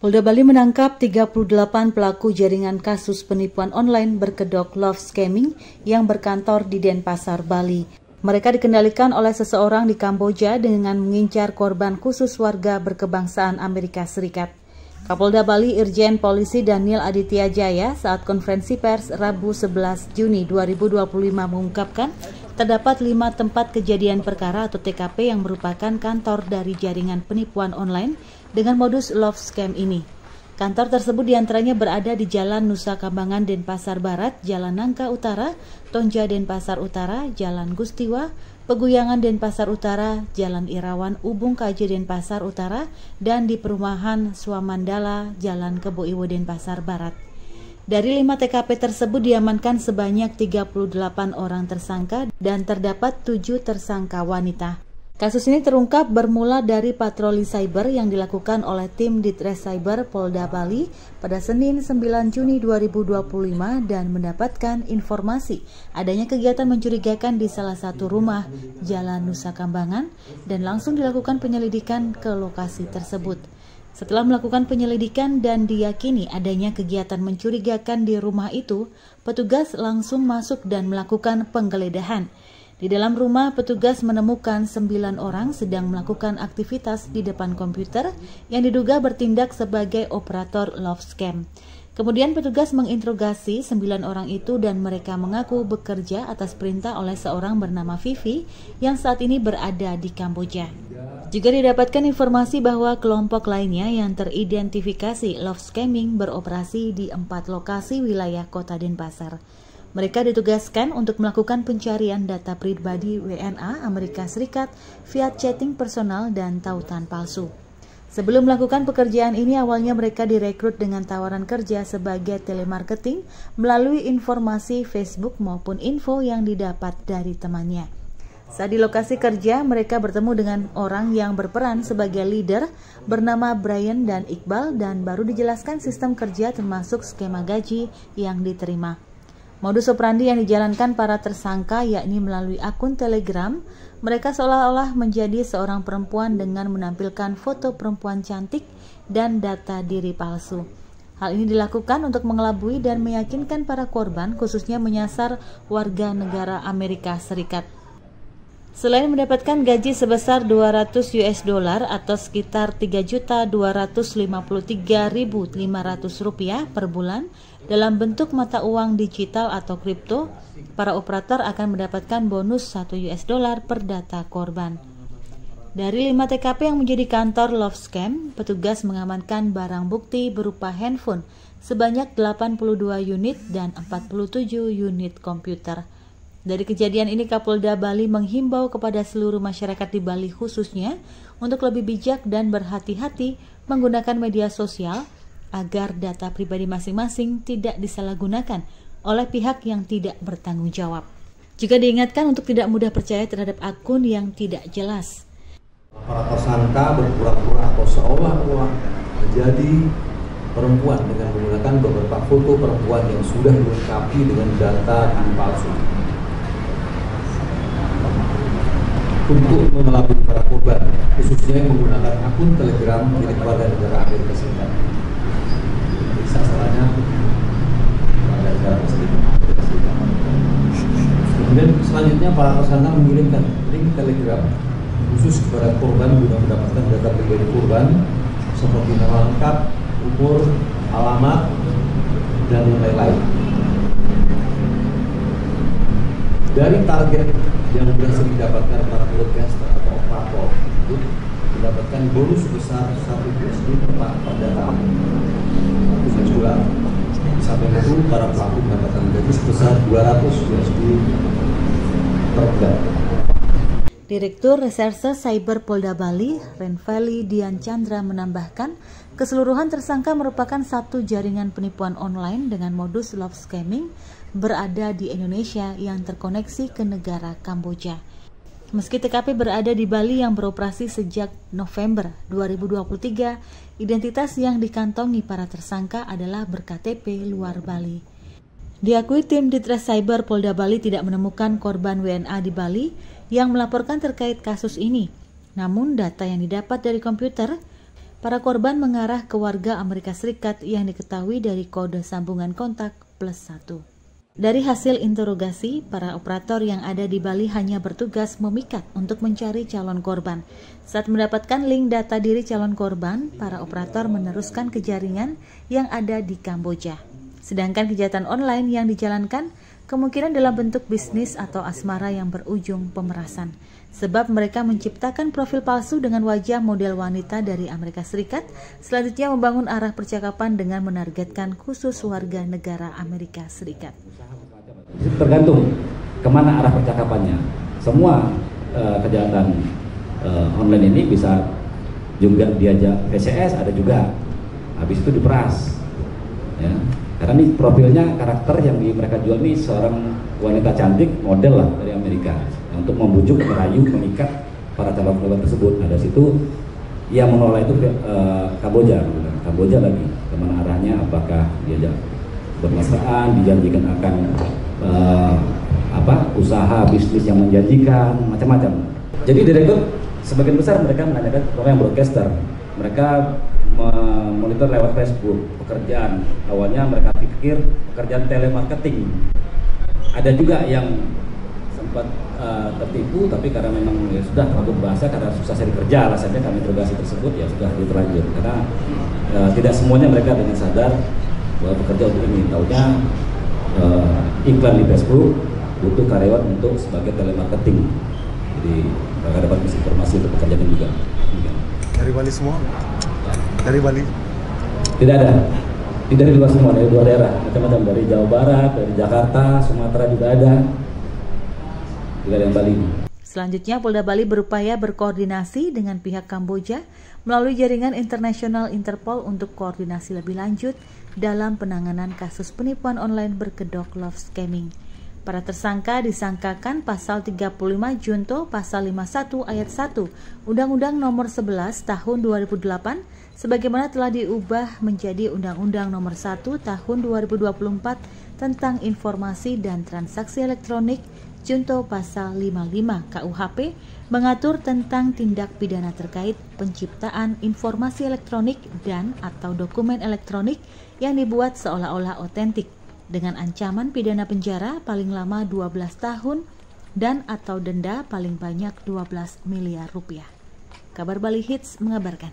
Polda Bali menangkap 38 pelaku jaringan kasus penipuan online berkedok love scamming yang berkantor di Denpasar, Bali. Mereka dikendalikan oleh seseorang di Kamboja dengan mengincar korban khusus warga berkebangsaan Amerika Serikat. Kapolda Bali Irjen Polisi Daniel Aditya Jaya saat konferensi pers Rabu 11 Juni 2025 mengungkapkan terdapat 5 tempat kejadian perkara atau TKP yang merupakan kantor dari jaringan penipuan online dengan modus love scam ini. Kantor tersebut diantaranya berada di Jalan Nusa Kambangan Denpasar Barat, Jalan Nangka Utara, Tonja Denpasar Utara, Jalan Gustiwa, Peguyangan Denpasar Utara, Jalan Irawan Ubung KJ Denpasar Utara, dan di Perumahan Swamandala, Jalan Kebo Iwo Denpasar Barat. Dari 5 TKP tersebut diamankan sebanyak 38 orang tersangka dan terdapat 7 tersangka wanita. Kasus ini terungkap bermula dari patroli cyber yang dilakukan oleh tim Ditres Cyber Polda Bali pada Senin 9 Juni 2025 dan mendapatkan informasi adanya kegiatan mencurigakan di salah satu rumah Jalan Nusa Kambangan dan langsung dilakukan penyelidikan ke lokasi tersebut. Setelah melakukan penyelidikan dan diyakini adanya kegiatan mencurigakan di rumah itu, petugas langsung masuk dan melakukan penggeledahan. Di dalam rumah, petugas menemukan 9 orang sedang melakukan aktivitas di depan komputer yang diduga bertindak sebagai operator love scam. Kemudian petugas menginterogasi 9 orang itu dan mereka mengaku bekerja atas perintah oleh seorang bernama Vivi yang saat ini berada di Kamboja. Juga didapatkan informasi bahwa kelompok lainnya yang teridentifikasi love scamming beroperasi di 4 lokasi wilayah Kota Denpasar. Mereka ditugaskan untuk melakukan pencarian data pribadi WNA Amerika Serikat via chatting personal dan tautan palsu. Sebelum melakukan pekerjaan ini, awalnya mereka direkrut dengan tawaran kerja sebagai telemarketing melalui informasi Facebook maupun info yang didapat dari temannya. Saat di lokasi kerja, mereka bertemu dengan orang yang berperan sebagai leader bernama Brian dan Iqbal dan baru dijelaskan sistem kerja termasuk skema gaji yang diterima. Modus operandi yang dijalankan para tersangka yakni melalui akun Telegram, mereka seolah-olah menjadi seorang perempuan dengan menampilkan foto perempuan cantik dan data diri palsu. Hal ini dilakukan untuk mengelabui dan meyakinkan para korban, khususnya menyasar warga negara Amerika Serikat. Selain mendapatkan gaji sebesar $200 atau sekitar Rp3.253.500 per bulan dalam bentuk mata uang digital atau kripto, para operator akan mendapatkan bonus $1 per data korban. Dari 5 TKP yang menjadi kantor love scam, petugas mengamankan barang bukti berupa handphone sebanyak 82 unit dan 47 unit komputer. Dari kejadian ini, Kapolda Bali menghimbau kepada seluruh masyarakat di Bali khususnya untuk lebih bijak dan berhati-hati menggunakan media sosial agar data pribadi masing-masing tidak disalahgunakan oleh pihak yang tidak bertanggung jawab. Juga diingatkan untuk tidak mudah percaya terhadap akun yang tidak jelas. Para tersangka berpura-pura atau seolah-olah menjadi perempuan dengan menggunakan beberapa foto perempuan yang sudah dilengkapi dengan data diri palsu. Untuk mengelabui para korban, khususnya yang menggunakan akun Telegram milik warga negara Amerika Serikat. Sasarannya warga negara Amerika Serikat. Kemudian selanjutnya para tersangka mengirimkan link Telegram khusus kepada korban guna mendapatkan data pribadi korban seperti nama lengkap, umur, alamat, dan lain-lain. Dari target yang berhasil didapatkan para podcaster atau operator itu mendapatkan bonus sebesar $1 per data $1. Sampai itu para pelaku mendapatkan gaji sebesar $200 per bulan. Direktur Reserse Cyber Polda Bali, Renvali Dian Chandra menambahkan, keseluruhan tersangka merupakan satu jaringan penipuan online dengan modus love scamming berada di Indonesia yang terkoneksi ke negara Kamboja. Meski TKP berada di Bali yang beroperasi sejak November 2023, identitas yang dikantongi para tersangka adalah ber-KTP luar Bali. Diakui tim Ditres Cyber Polda Bali tidak menemukan korban WNA di Bali yang melaporkan terkait kasus ini. Namun data yang didapat dari komputer Para korban mengarah ke warga Amerika Serikat yang diketahui dari kode sambungan kontak +1. Dari hasil interogasi, para operator yang ada di Bali hanya bertugas memikat untuk mencari calon korban. Saat mendapatkan link data diri calon korban, para operator meneruskan ke jaringan yang ada di Kamboja. Sedangkan kejahatan online yang dijalankan kemungkinan dalam bentuk bisnis atau asmara yang berujung pemerasan. Sebab mereka menciptakan profil palsu dengan wajah model wanita dari Amerika Serikat, selanjutnya membangun arah percakapan dengan menargetkan khusus warga negara Amerika Serikat. Tergantung kemana arah percakapannya. Semua kejahatan online ini bisa juga diajak PCS, ada juga. Habis itu diperas. Ya. Karena ini profilnya, karakter yang mereka jual ini seorang wanita cantik, model lah dari Amerika, untuk membujuk, merayu, memikat para calon korban tersebut. Nah, dari situ yang mengelola itu Kamboja lagi. Kemana arahnya? Apakah diajak bermesraan, dijanjikan akan usaha bisnis yang menjanjikan, macam-macam. Jadi direktur sebagian besar mereka menanyakan orang yang broadcaster. Mereka memonitor lewat Facebook pekerjaan. Awalnya mereka pikir pekerjaan telemarketing. Ada juga yang sempat tertipu, tapi karena memang ya sudah terlalu bahasa, karena susah cari kerja, alasannya kami interogasi tersebut ya sudah diterlanjur. Karena tidak semuanya mereka dengan sadar bahwa bekerja untuk ini. Taunya iklan di Facebook butuh karyawan untuk sebagai telemarketing. Jadi mereka dapat informasi untuk pekerjaan juga. Dari Bali semua? Dari Bali? Tidak ada. Tidak dari luar semua, dari dua daerah macam-macam, dari Jawa Barat, dari Jakarta, Sumatera juga ada. Tidak ada yang Bali. Selanjutnya, Polda Bali berupaya berkoordinasi dengan pihak Kamboja melalui jaringan internasional Interpol untuk koordinasi lebih lanjut dalam penanganan kasus penipuan online berkedok love scamming. Para tersangka disangkakan pasal 35 Junto pasal 51 ayat 1 Undang-Undang Nomor 11 Tahun 2008 sebagaimana telah diubah menjadi Undang-Undang Nomor 1 Tahun 2024 tentang informasi dan transaksi elektronik Junto pasal 55 KUHP mengatur tentang tindak pidana terkait penciptaan informasi elektronik dan atau dokumen elektronik yang dibuat seolah-olah otentik dengan ancaman pidana penjara paling lama 12 tahun dan atau denda paling banyak 12 miliar rupiah. Kabar Bali Hits mengabarkan.